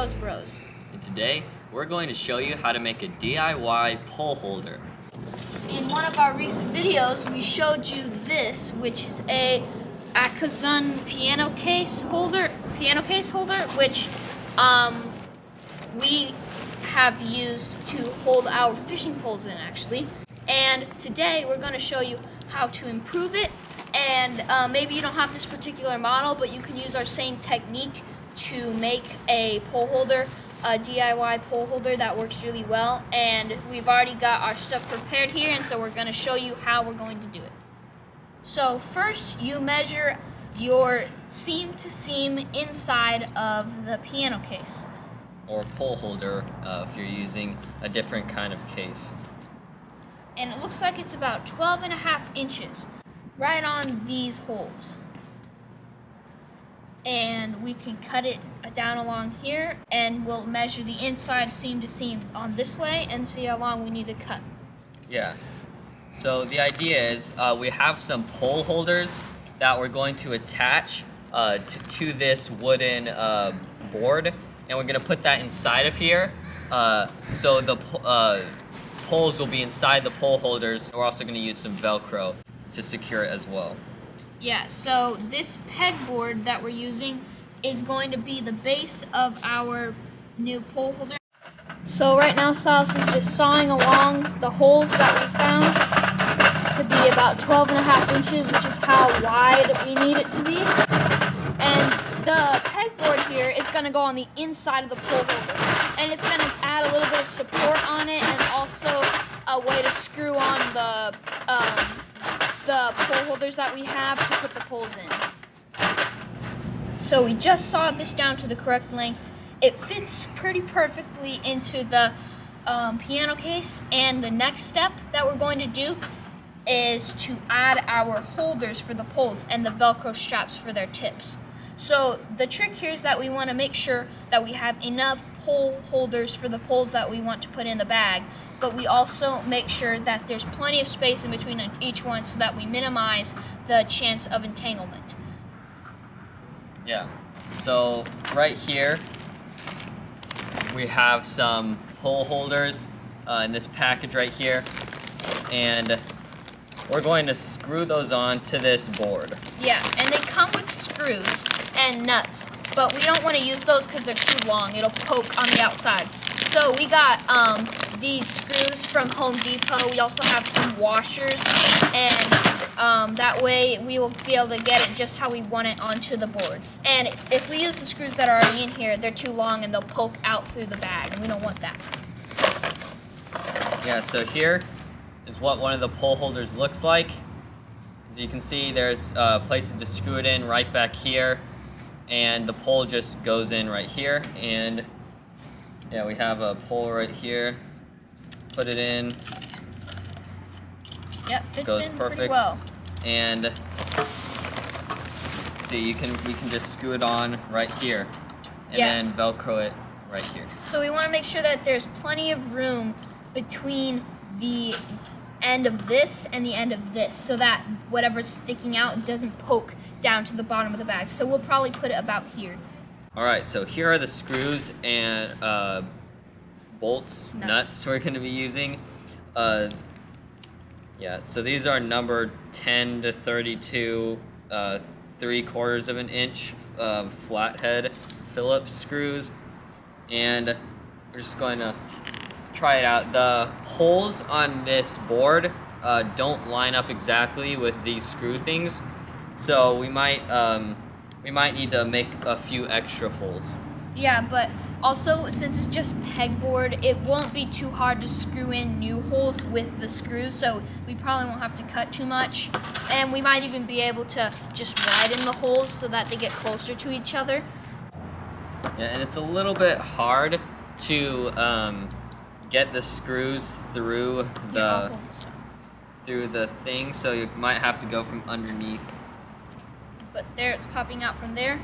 LaRoseBros. And today, we're going to show you how to make a DIY pole holder. In one of our recent videos, we showed you this, which is a Akazun piano case holder, which we have used to hold our fishing poles in, actually. And today, we're going to show you how to improve it. And maybe you don't have this particular model, but you can use our same technique to make a pole holder, a DIY pole holder that works really well. And we've already got our stuff prepared here, and so we're going to show you how we're going to do it. So first, you measure your seam to seam inside of the piano case. Or pole holder if you're using a different kind of case. And it looks like it's about 12.5 inches right on these holes. And we can cut it down along here, and we'll measure the inside seam to seam on this way and see how long we need to cut. Yeah. So the idea is we have some pole holders that we're going to attach to this wooden board, and we're going to put that inside of here. So the poles will be inside the pole holders. We're also going to use some Velcro to secure it as well. Yeah, so this pegboard that we're using is going to be the base of our new pole holder. So right now Silas is just sawing along the holes that we found to be about 12.5 inches, which is how wide we need it to be. And the pegboard here is going to go on the inside of the pole holder. And it's going to add a little bit of support on it, and also a way to screw on the pole holders that we have to put the poles in. So we just sawed this down to the correct length. It fits pretty perfectly into the piano case, and the next step that we're going to do is to add our holders for the poles and the Velcro straps for their tips. So the trick here is that we want to make sure that we have enough pole holders for the poles that we want to put in the bag, but we also make sure that there's plenty of space in between each one so that we minimize the chance of entanglement. Yeah, so right here we have some pole holders in this package right here, and we're going to screw those on to this board. Yeah, and they come with screws and nuts, but we don't want to use those because they're too long. It'll poke on the outside. So we got these screws from Home Depot. We also have some washers, and that way we will be able to get it just how we want it onto the board. And if we use the screws that are already in here, they're too long and they'll poke out through the bag, and we don't want that. Yeah, so here is what one of the pole holders looks like. As you can see, there's places to screw it in right back here, and the pole just goes in right here. And yeah, we have a pole right here. Put it in. Yep, fits goes in perfect. pretty well. And see, we can just screw it on right here, and then Velcro it right here. So we want to make sure that there's plenty of room between the end of this and the end of this, so that whatever's sticking out doesn't poke down to the bottom of the bag. So we'll probably put it about here. Alright, so here are the screws and bolts, nuts we're going to be using. Yeah, so these are numbered 10 to 32 3/4 of an inch flathead Phillips screws, and we're just going to try it out. The holes on this board don't line up exactly with these screw things, so we might need to make a few extra holes. Yeah, but also, since it's just pegboard, it won't be too hard to screw in new holes with the screws, so we probably won't have to cut too much. And we might even be able to just widen the holes so that they get closer to each other. Yeah, and it's a little bit hard to get the screws through the thing, so you might have to go from underneath. But there, it's popping out from there.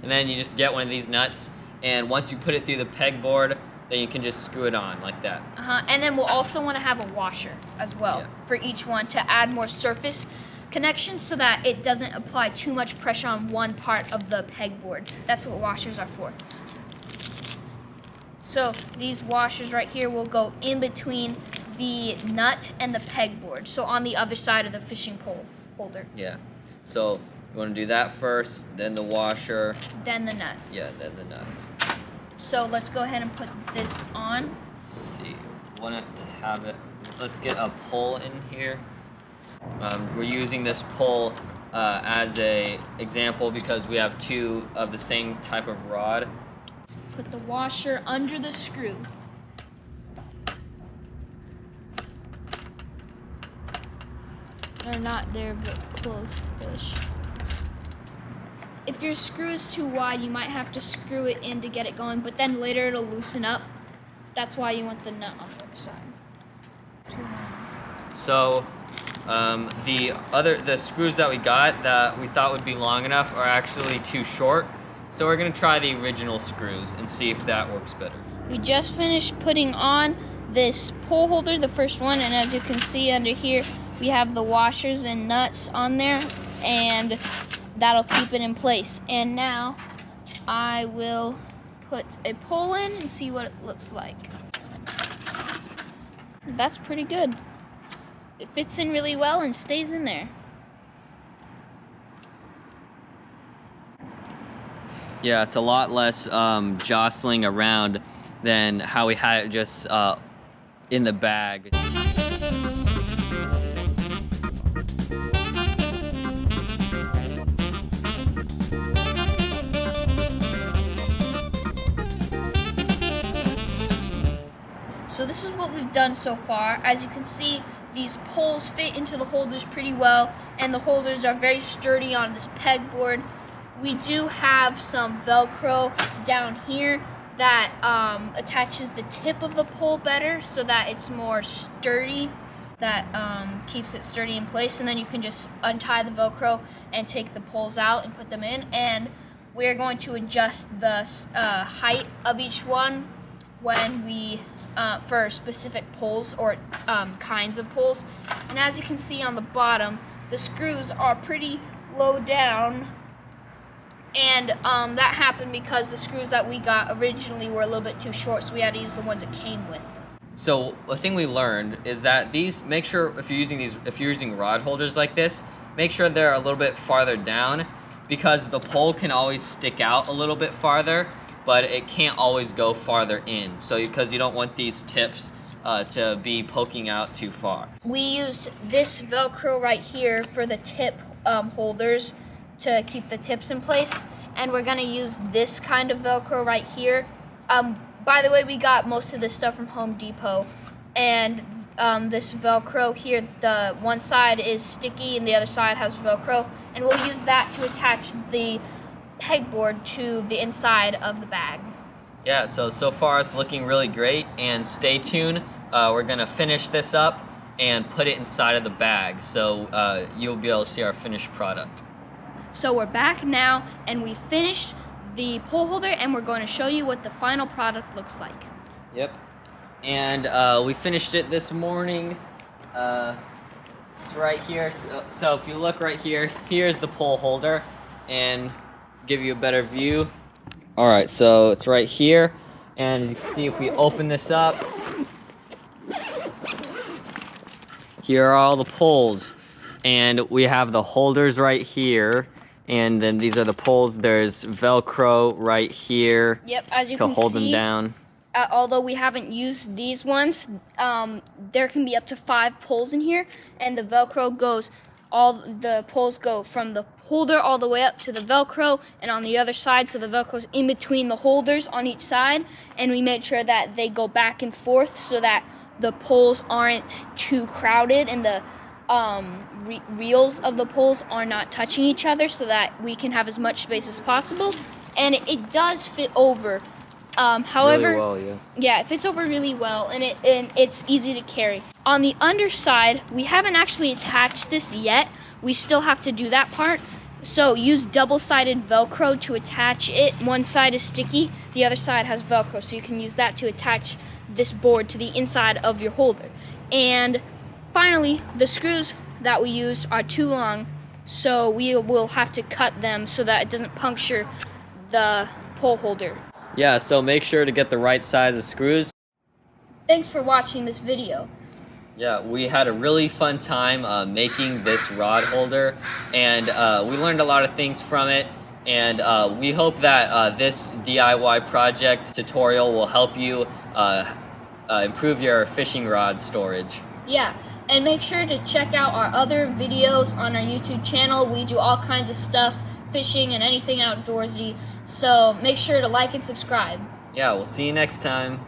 And then you just get one of these nuts, and once you put it through the pegboard, then you can just screw it on like that. And then we'll also want to have a washer as well for each one to add more surface connection so that it doesn't apply too much pressure on one part of the pegboard. That's what washers are for. So these washers right here will go in between the nut and the pegboard. So on the other side of the fishing pole holder. Yeah. So you want to do that first, then the washer. Then the nut. Yeah, then the nut. So let's go ahead and put this on. Let's see. Want it to have it. Let's get a pole in here. We're using this pole as a example because we have two of the same type of rod. Put the washer under the screw. Or not there, but close-ish. If your screw is too wide, you might have to screw it in to get it going, but then later it'll loosen up. That's why you want the nut on the other side. So the screws that we got that we thought would be long enough are actually too short. So we're gonna try the original screws and see if that works better. We just finished putting on this pole holder, the first one, and as you can see under here, we have the washers and nuts on there, and that'll keep it in place. And now I will put a pole in and see what it looks like. That's pretty good. It fits in really well and stays in there. Yeah, it's a lot less jostling around than how we had it just in the bag. So this is what we've done so far. As you can see, these poles fit into the holders pretty well, and the holders are very sturdy on this pegboard. We do have some Velcro down here that attaches the tip of the pole better so that it's more sturdy, that keeps it sturdy in place, and then you can just untie the Velcro and take the poles out and put them in. And we're going to adjust the height of each one when we for specific poles or kinds of poles. And as you can see on the bottom, the screws are pretty low down, and that happened because the screws that we got originally were a little bit too short, so we had to use the ones it came with. So the thing we learned is that these, make sure if you're using rod holders like this, make sure they're a little bit farther down, because the pole can always stick out a little bit farther, but it can't always go farther in. So because you don't want these tips to be poking out too far. We used this Velcro right here for the tip holders to keep the tips in place, and we're gonna use this kind of Velcro right here. By the way, we got most of this stuff from Home Depot, and this Velcro here, the one side is sticky and the other side has Velcro, and we'll use that to attach the pegboard to the inside of the bag. Yeah, so far it's looking really great, and stay tuned. We're gonna finish this up and put it inside of the bag, so you'll be able to see our finished product. So we're back now, and we finished the pole holder, and we're going to show you what the final product looks like. Yep, and we finished it this morning. It's right here. So if you look right here, here's the pole holder, and give you a better view. All right, so it's right here, and as you can see, if we open this up, here are all the poles, and we have the holders right here, and then these are the poles. There's Velcro right here. Yep, as you to can hold see, them down. Although we haven't used these ones, there can be up to 5 poles in here, and the Velcro goes, all the poles go from the holder all the way up to the Velcro, and on the other side, so the Velcro's in between the holders on each side, and we made sure that they go back and forth so that the poles aren't too crowded, and the reels of the poles are not touching each other, so that we can have as much space as possible. And it does fit over. However, really well, yeah, it fits over really well, and it's easy to carry. On the underside, we haven't actually attached this yet. We still have to do that part. So use double-sided Velcro to attach it. One side is sticky, the other side has Velcro, so you can use that to attach this board to the inside of your holder. And finally, the screws that we used are too long, so we will have to cut them so that it doesn't puncture the pole holder. Yeah, so make sure to get the right size of screws. Thanks for watching this video. Yeah, we had a really fun time making this rod holder, and we learned a lot of things from it. And we hope that this DIY project tutorial will help you improve your fishing rod storage. Yeah, and make sure to check out our other videos on our YouTube channel. We do all kinds of stuff, fishing and anything outdoorsy. So make sure to like and subscribe. Yeah, we'll see you next time.